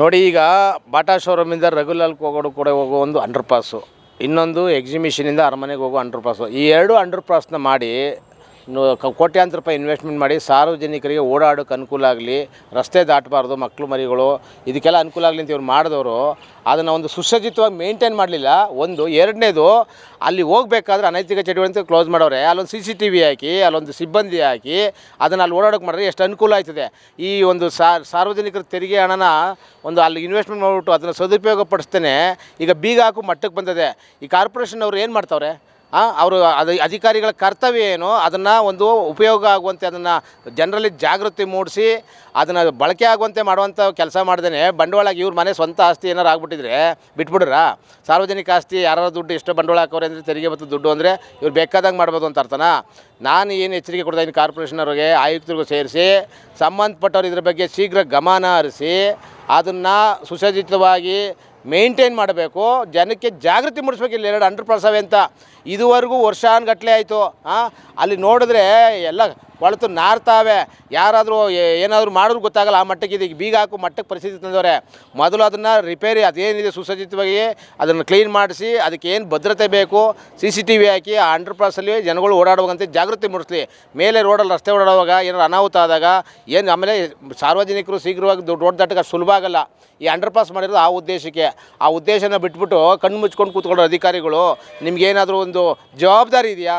ನೋಡಿ ಈಗ ಬಾಟಾ ಶೋರೂಮಿಂದ ರಘುಲಾಲ್ಗೆ ಹೋಗೋ ಒಂದು ಅಂಡರ್ ಪಾಸು, ಇನ್ನೊಂದು ಎಕ್ಸಿಬಿಷನಿಂದ ಅರಮನೆಗೆ ಹೋಗೋ ಅಂಡರ್ ಪಾಸು. ಈ ಎರಡು ಅಂಡರ್ ಪಾಸ್ನ ಮಾಡಿ ಕೋಟ್ಯಾಂತರ ರೂಪಾಯಿ ಇನ್ವೆಸ್ಟ್ಮೆಂಟ್ ಮಾಡಿ ಸಾರ್ವಜನಿಕರಿಗೆ ಓಡಾಡೋಕ್ಕೆ ಅನುಕೂಲ ಆಗಲಿ, ರಸ್ತೆ ದಾಟಬಾರ್ದು, ಮಕ್ಕಳು ಮರಿಗಳು ಇದಕ್ಕೆಲ್ಲ ಅನುಕೂಲ ಆಗಲಿ ಅಂತ ಇವ್ರು ಮಾಡಿದವರು ಅದನ್ನು ಒಂದು ಸುಸಜ್ಜಿತವಾಗಿ ಮೇಂಟೈನ್ ಮಾಡಲಿಲ್ಲ. ಒಂದು ಎರಡನೇದು, ಅಲ್ಲಿ ಹೋಗಬೇಕಾದ್ರೆ ಅನೈತಿಕ ಚಟುವಟಿಕೆ ಕ್ಲೋಸ್ ಮಾಡೋರೆ, ಅಲ್ಲೊಂದು CCTV ಹಾಕಿ, ಅಲ್ಲೊಂದು ಸಿಬ್ಬಂದಿ ಹಾಕಿ ಅದನ್ನು ಅಲ್ಲಿ ಓಡಾಡೋಕ್ಕೆ ಮಾಡಿದ್ರೆ ಎಷ್ಟು ಅನುಕೂಲ ಆಯ್ತದೆ. ಈ ಒಂದು ಸಾರ್ವಜನಿಕರ ತೆರಿಗೆ ಹಣನ ಒಂದು ಅಲ್ಲಿ ಇನ್ವೆಸ್ಟ್ಮೆಂಟ್ ಮಾಡಿಬಿಟ್ಟು ಅದನ್ನು ಸದುಪಯೋಗ ಪಡಿಸ್ತೇನೆ ಈಗ ಬೀಗ ಹಾಕು ಮಟ್ಟಕ್ಕೆ ಬಂದಿದೆ. ಈ ಕಾರ್ಪೊರೇಷನ್ ಅವರು ಏನು ಮಾಡ್ತಾವ್ರೆ? ಅವರು ಅಧಿಕಾರಿಗಳ ಕರ್ತವ್ಯ ಏನು, ಅದನ್ನು ಒಂದು ಉಪಯೋಗ ಆಗುವಂತೆ ಅದನ್ನು ಜನರಲ್ಲಿ ಜಾಗೃತಿ ಮೂಡಿಸಿ ಅದನ್ನು ಬಳಕೆ ಆಗುವಂತೆ ಮಾಡುವಂಥ ಕೆಲಸ ಮಾಡ್ದೇ ಬಂಡವಾಳ ಇವ್ರ ಮನೆ ಸ್ವಂತ ಆಸ್ತಿ ಏನಾರು ಆಗ್ಬಿಟ್ಟಿದ್ರೆ ಬಿಟ್ಬಿಡ್ರ? ಸಾರ್ವಜನಿಕ ಆಸ್ತಿ ಯಾರು ದುಡ್ಡು ಎಷ್ಟು ಬಂಡವಾಳ ಹಾಕೋರೆ ಅಂದರೆ ತೆರಿಗೆ ಮತ್ತು ದುಡ್ಡು ಅಂದರೆ ಇವ್ರು ಬೇಕಾದಂಗೆ ಮಾಡ್ಬೋದು ಅಂತ ಅರ್ಥನಾ? ನಾನು ಏನು ಎಚ್ಚರಿಕೆ ಕೊಡ್ತಾಯಿದ್ದೀನಿ ಕಾರ್ಪೊರೇಷನವ್ರಿಗೆ, ಆಯುಕ್ತರಿಗೂ ಸೇರಿಸಿ ಸಂಬಂಧಪಟ್ಟವ್ರು ಇದ್ರ ಬಗ್ಗೆ ಶೀಘ್ರ ಗಮನ ಹರಿಸಿ ಅದನ್ನು ಸುಸಜ್ಜಿತವಾಗಿ ಮೇಂಟೈನ್ ಮಾಡಬೇಕು, ಜನಕ್ಕೆ ಜಾಗೃತಿ ಮೂಡಿಸ್ಬೇಕು. ಇಲ್ಲಿ ಎರಡು ಅಂಡರ್ ಪಾಸ್ ಅವೆ ಅಂತ ಇದುವರೆಗೂ ವರ್ಷಾನುಗಟ್ಟಲೆ ಆಯಿತು. ಅಲ್ಲಿ ನೋಡಿದ್ರೆ ಎಲ್ಲ ಕೊಳತು ನಾರ್ತಾವೆ, ಯಾರಾದರೂ ಏನಾದರೂ ಮಾಡಿದ್ರು ಗೊತ್ತಾಗಲ್ಲ. ಆ ಮಟ್ಟಕ್ಕೆ ಇದೀಗ ಬೀಗ ಹಾಕು ಮಟ್ಟಕ್ಕೆ ಪರಿಸ್ಥಿತಿ ತಂದವ್ರೆ. ಮೊದಲು ಅದನ್ನು ರಿಪೇರಿ ಅದೇನಿದೆ ಸುಸಜ್ಜಿತವಾಗಿ ಅದನ್ನು ಕ್ಲೀನ್ ಮಾಡಿಸಿ ಅದಕ್ಕೆ ಏನು ಭದ್ರತೆ ಬೇಕು CCTV ಹಾಕಿ ಆ ಅಂಡರ್ ಪಾಸಲ್ಲಿ ಜನಗಳು ಓಡಾಡುವಂತೆ ಜಾಗೃತಿ ಮೂಡಿಸ್ಲಿ. ಮೇಲೆ ರೋಡಲ್ಲಿ ರಸ್ತೆ ಓಡಾಡುವಾಗ ಏನಾರು ಅನಾಹುತ ಆದಾಗ ಏನು ಆಮೇಲೆ ಸಾರ್ವಜನಿಕರು ಶೀಘ್ರವಾಗಿ ರೋಡ್ ದಾಟಕ್ಕೆ ಸುಲಭ ಆಗಲ್ಲ. ಈ ಅಂಡರ್ ಪಾಸ್ ಮಾಡಿರೋದು ಆ ಉದ್ದೇಶಕ್ಕೆ. ಆ ಉದ್ದೇಶನ ಬಿಟ್ಬಿಟ್ಟು ಕಣ್ಣು ಮುಚ್ಕೊಂಡು ಕೂತ್ಕೊಳ್ಳೋ ಅಧಿಕಾರಿಗಳು, ನಿಮಗೇನಾದರೂ ಒಂದು ಜವಾಬ್ದಾರಿ ಇದೆಯಾ?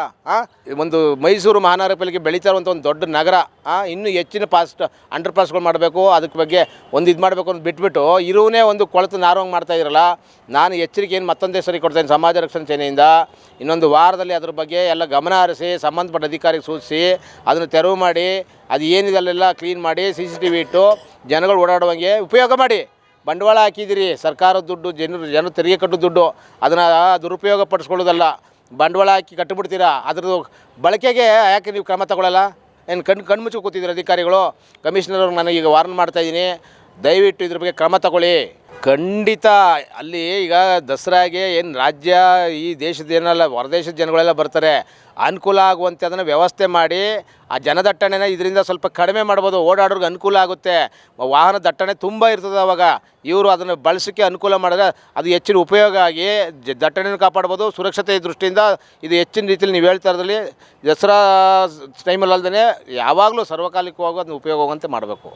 ಒಂದು ಮೈಸೂರು ಮಹಾನಗರ ಪಾಲಿಕೆ ಬೆಳೀತಾ ಇರುವಂಥ ಒಂದು ದೊಡ್ಡ ನಗರ, ಇನ್ನೂ ಹೆಚ್ಚಿನ ಅಂಡರ್ ಪಾಸ್ಗಳು ಮಾಡಬೇಕು, ಅದಕ್ಕೆ ಬಗ್ಗೆ ಒಂದು ಇದು ಮಾಡಬೇಕು ಅಂತ ಬಿಟ್ಬಿಟ್ಟು ಇರುವೇ ಒಂದು ಕೊಳತು ನಾರೋಂಗೆ ಮಾಡ್ತಾಯಿರಲ್ಲ. ನಾನು ಎಚ್ಚರಿಕೆಯನ್ನು ಮತ್ತೊಂದೇ ಸರಿ ಕೊಡ್ತೇನೆ ಸಮಾಜ ರಕ್ಷಣಾ ಸೇನೆಯಿಂದ. ಇನ್ನೊಂದು ವಾರದಲ್ಲಿ ಅದ್ರ ಬಗ್ಗೆ ಎಲ್ಲ ಗಮನ ಹರಿಸಿ ಸಂಬಂಧಪಟ್ಟ ಅಧಿಕಾರಿಗೆ ಸೂಚಿಸಿ ಅದನ್ನು ತೆರವು ಮಾಡಿ ಅದು ಏನಿದೆ ಅಲ್ಲೆಲ್ಲ ಕ್ಲೀನ್ ಮಾಡಿ CCTV ಇಟ್ಟು ಜನಗಳು ಓಡಾಡುವಂಗೆ ಉಪಯೋಗ ಮಾಡಿ. ಬಂಡವಾಳ ಹಾಕಿದಿರಿ, ಸರ್ಕಾರದ ದುಡ್ಡು, ಜನರು ತೆರಿಗೆ ಕಟ್ಟೋ ದುಡ್ಡು, ಅದನ್ನು ದುರುಪಯೋಗ ಪಡಿಸ್ಕೊಳ್ಳೋದಲ್ಲ. ಬಂಡವಾಳ ಹಾಕಿ ಕಟ್ಟಿಬಿಡ್ತೀರಾ, ಅದ್ರದ್ದು ಬಳಕೆಗೆ ಯಾಕೆ ನೀವು ಕ್ರಮ ತಗೊಳ್ಳಲ್ಲ? ಏನು ಕಣ್ಣು ಮುಚ್ಚಿ ಕೂತಿದ್ದೀರ ಅಧಿಕಾರಿಗಳು? ಕಮಿಷನರ್ ನಾನು ಈಗ ವಾರ್ನ್ ಮಾಡ್ತಾಯಿದ್ದೀನಿ, ದಯವಿಟ್ಟು ಇದ್ರ ಬಗ್ಗೆ ಕ್ರಮ ತಗೊಳ್ಳಿ. ಖಂಡಿತ ಅಲ್ಲಿ ಈಗ ದಸರಾಗೆ ಏನು ರಾಜ್ಯ ಈ ದೇಶದ ಏನಲ್ಲ ಹೊರದೇಶದ ಜನಗಳೆಲ್ಲ ಬರ್ತಾರೆ, ಅನುಕೂಲ ಆಗುವಂತೆ ಅದನ್ನು ವ್ಯವಸ್ಥೆ ಮಾಡಿ ಆ ಜನದಟ್ಟಣೆನ ಇದರಿಂದ ಸ್ವಲ್ಪ ಕಡಿಮೆ ಮಾಡ್ಬೋದು, ಓಡಾಡೋರ್ಗೆ ಅನುಕೂಲ ಆಗುತ್ತೆ. ವಾಹನ ದಟ್ಟಣೆ ತುಂಬ ಇರ್ತದೆ. ಅವಾಗ ಇವರು ಅದನ್ನು ಬಳಸೋಕ್ಕೆ ಅನುಕೂಲ ಮಾಡಿದ್ರೆ ಅದು ಹೆಚ್ಚಿನ ಉಪಯೋಗ ಆಗಿ ದಟ್ಟಣೆಯನ್ನು ಕಾಪಾಡ್ಬೋದು. ಸುರಕ್ಷತೆ ದೃಷ್ಟಿಯಿಂದ ಇದು ಹೆಚ್ಚಿನ ರೀತಿಯಲ್ಲಿ ನೀವು ಹೇಳ್ತಾ ಇರೋದ್ರಲ್ಲಿ ದಸರಾ ಟೈಮಲ್ಲಿ ಅಲ್ಲದೆ ಯಾವಾಗಲೂ ಸರ್ವಕಾಲಿಕವಾಗಿ ಅದನ್ನು ಉಪಯೋಗ ಆಗುವಂತೆ ಮಾಡಬೇಕು.